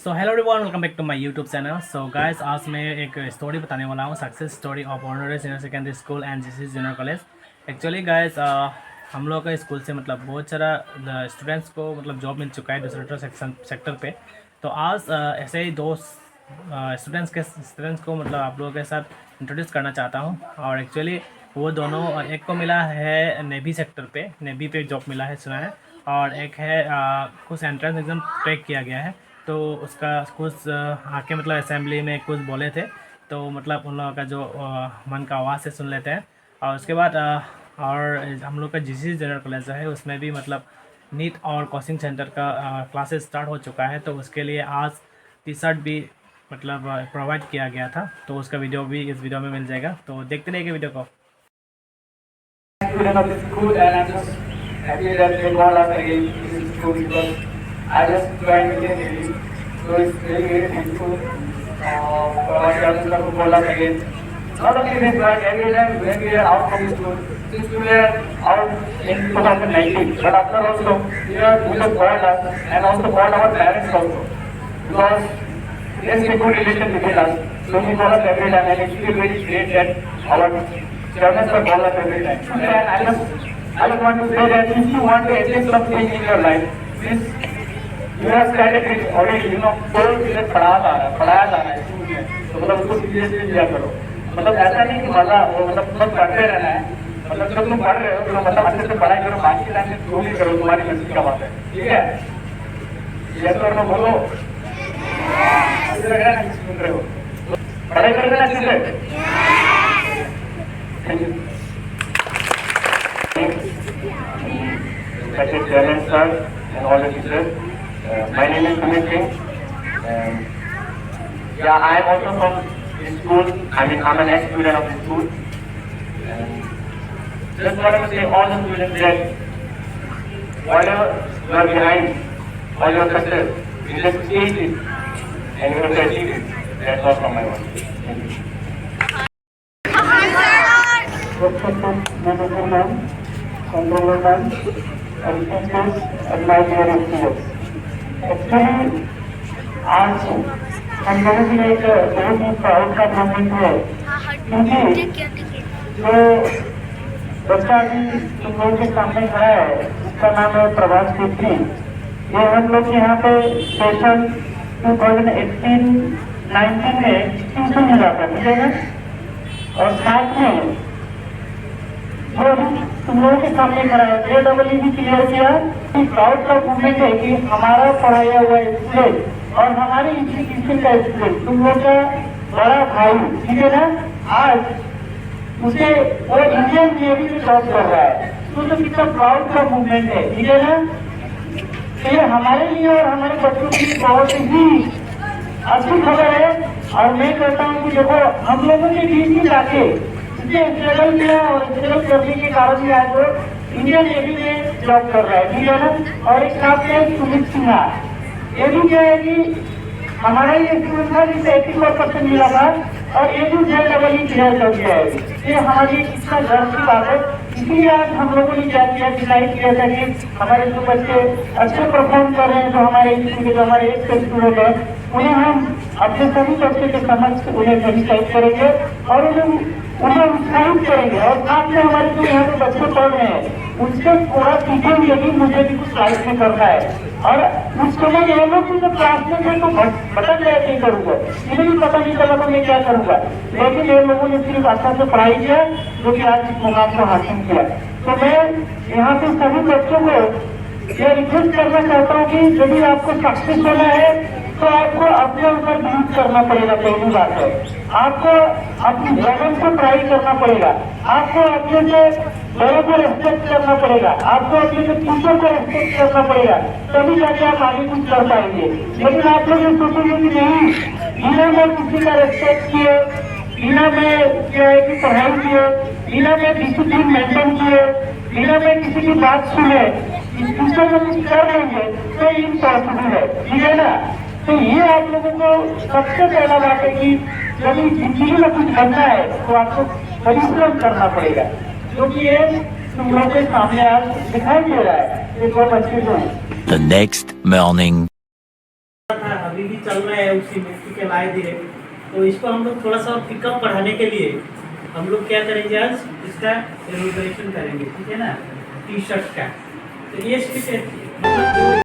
So hello everyone, welcome back to my YouTube channel. So guys, आज मैं एक story बताने वाला हूँ, success story of honour senior secondary school and GC junior college. Actually guys, हम लोग का स्कूल से मतलब बहुत सारा स्टूडेंट्स को मतलब जॉब मिल चुका है दूसरे सेक्टर पे। तो आज ऐसे ही दो स्टूडेंट्स को मतलब आप लोगों के साथ इंट्रोड्यूस करना चाहता हूँ। और एक्चुअली वो दोनों, एक को मिला है नेवी सेक्टर पे, नेवी पे जॉब मिला है सुना है, और एक है कुछ एंट्रेंस एग्ज़ाम क्रैक किया गया है। तो उसका कुछ आके मतलब असेंबली में कुछ बोले थे, तो मतलब उन लोगों का जो मन का आवाज़ से सुन लेते हैं। और उसके बाद और हम लोग का जीसी जूनियर कॉलेज है, उसमें भी मतलब नीट और कोचिंग सेंटर का क्लासेस स्टार्ट हो चुका है। तो उसके लिए आज टी शर्ट भी मतलब प्रोवाइड किया गया था, तो उसका वीडियो भी इस वीडियो में मिल जाएगा। तो देखते रहिए वीडियो को। Student of the school, and I'm just happy that they call us again to this school because I just joined with them, so it's very very thankful for our chancellor who called us again. Not only this, but every time when we are out from the school, since we were out in 2019, but after also we just called us and also called our parents also because there's a good relation between us. So we call us every time, and it's really very great that our chairman sir call us every time. And I just want to say that if you want to achieve something in your life, since you have started it already, कोई चीज़ें पढ़ाया जा रहा है school में, तो मतलब उसको सीरियसली लिया करो। मतलब ऐसा नहीं कि मजा हो, मतलब बस पढ़ते रहना है। मतलब जब तुम पढ़ रहे हो तो मतलब अच्छे से पढ़ाई करो, बाकी टाइम में जो भी करो तुम्हारी मर्जी का बात है, ठीक है? यस और नो बोलो। अच्छे लग रहा है ना, सुन रहे हो? पढ़ाई कर रहे हैं अच्छे से? Thank you. Respected chairman sir and all the teachers. My name is Sumit Singh. Yeah, I am also from this school. I'm an ex-student of this school. Just wanted to say all the students that whatever you are behind, all your success, you just chase it and you will achieve it. That's all from my one. Thank you. Respected Manager Ma'am, Controller Ma'am, and teachers and my dear students. Actually, आज हम लोगों के लिए एक बहुत ही proud का moment है, क्योंकि जो बच्चा अभी तुम लोगों के सामने खड़ा है, उसका नाम है प्रभास छेत्री। ये हम लोग यहाँ पे सेशन 2018-19 में ट्यूशन मिला था, ठीक है ना? और साथ में जो तुम लोगों के सामने खड़ा है, JEE भी क्लियर किया। प्राउड का मूवमेंट है कि हमारा पढ़ाया हुआ स्टूडेंट और हमारे इंस्टीट्यूशन का स्टूडेंट, तुम लोग का बड़ा भाई, ठीक है ना, आज उसे वो इंडियन नेवी में जॉब कर रहा है। तो कितना प्राउड का मूवमेंट है, ठीक है ना? तो ये हमारे लिए और हमारे बच्चों के लिए बहुत ही अच्छी खबर है। और मैं कहता हूँ कि देखो, हम लोगों ने बीच में जाके स्ट्रगल किया और स्ट्रगल करने के कारण भी आज वो इंडियन नेवी में जॉब कर रहा है, ठीक है ना? और एक नाम है सुमित सिंह। ये भी क्या है कि हमारा ये स्कूल था जिसे 84% मिला था और ये भी JEE क्लियर कर दिया है। ये हमारी इतना गर्व की बात है। इसीलिए आज हम लोगों ने क्या किया, डिसाइड किया था कि हमारे जो बच्चे अच्छे परफॉर्म कर रहे हैं, जो हमारे स्कूल के जो हमारे एक स्टूडेंट है, उन्हें हम अपने सभी बच्चे के समक्ष उन्हें फेलिसाइट करेंगे और उन्हें उत्साहित करेंगे। और साथ में हमारे जो यहाँ पे बच्चे पढ़ रहे हैं उनसे थोड़ा सीखेंगे कि मुझे भी कुछ लाइफ में करना है। और उस समय ये लोग भी जब क्लास में थे तो पता गया क्या करूँगा, इन्हें भी पता नहीं चला तो मैं क्या करूँगा, लेकिन ये लोगों ने सिर्फ अच्छा से पढ़ाई किया, जो कि आज इस मुकाम को हासिल किया। तो मैं यहाँ पे सभी बच्चों को ये रिक्वेस्ट करना चाहता हूँ कि यदि आपको सक्सेस होना है तो आपको अपने ऊपर बिलीव करना पड़ेगा। पहली बात है, आपको अपनी जगह से पढ़ाई करना पड़ेगा, आपको अपने से बड़ों को रेस्पेक्ट करना पड़ेगा, आपको अपने से टीचर को रेस्पेक्ट करना पड़ेगा, तभी जाके आप आगे कुछ कर पाएंगे। लेकिन आप लोग ये सोचेंगे कि नहीं, बिना में किसी का रेस्पेक्ट किए, बिना में क्या है कि पढ़ाई किए, बिना में डिसिप्लिन मेंटेन किए, बिना में किसी की बात सुने टीचर को कुछ कर लेंगे तो इम्पॉसिबल है, ठीक है ना? तो ये आप लोगों को सबसे पहला बात है कि जब जिंदगी में कुछ बनना है तो आपको परिश्रम करना पड़ेगा, जो कि ये तुम लोगों के सामने आज दिखाई दे रहा है। ये बहुत अच्छी है। The next morning. अभी भी चल रहा है उसी में, ठीक है, लाए धीरे। तो इसको हम लोग थोड़ा सा पिकअप बढ़ाने के लिए हम लोग क्या करेंगे, आज इसका एलोब्रेशन करेंगे, ठीक है ना, टी शर्ट का। तो ये स्टिच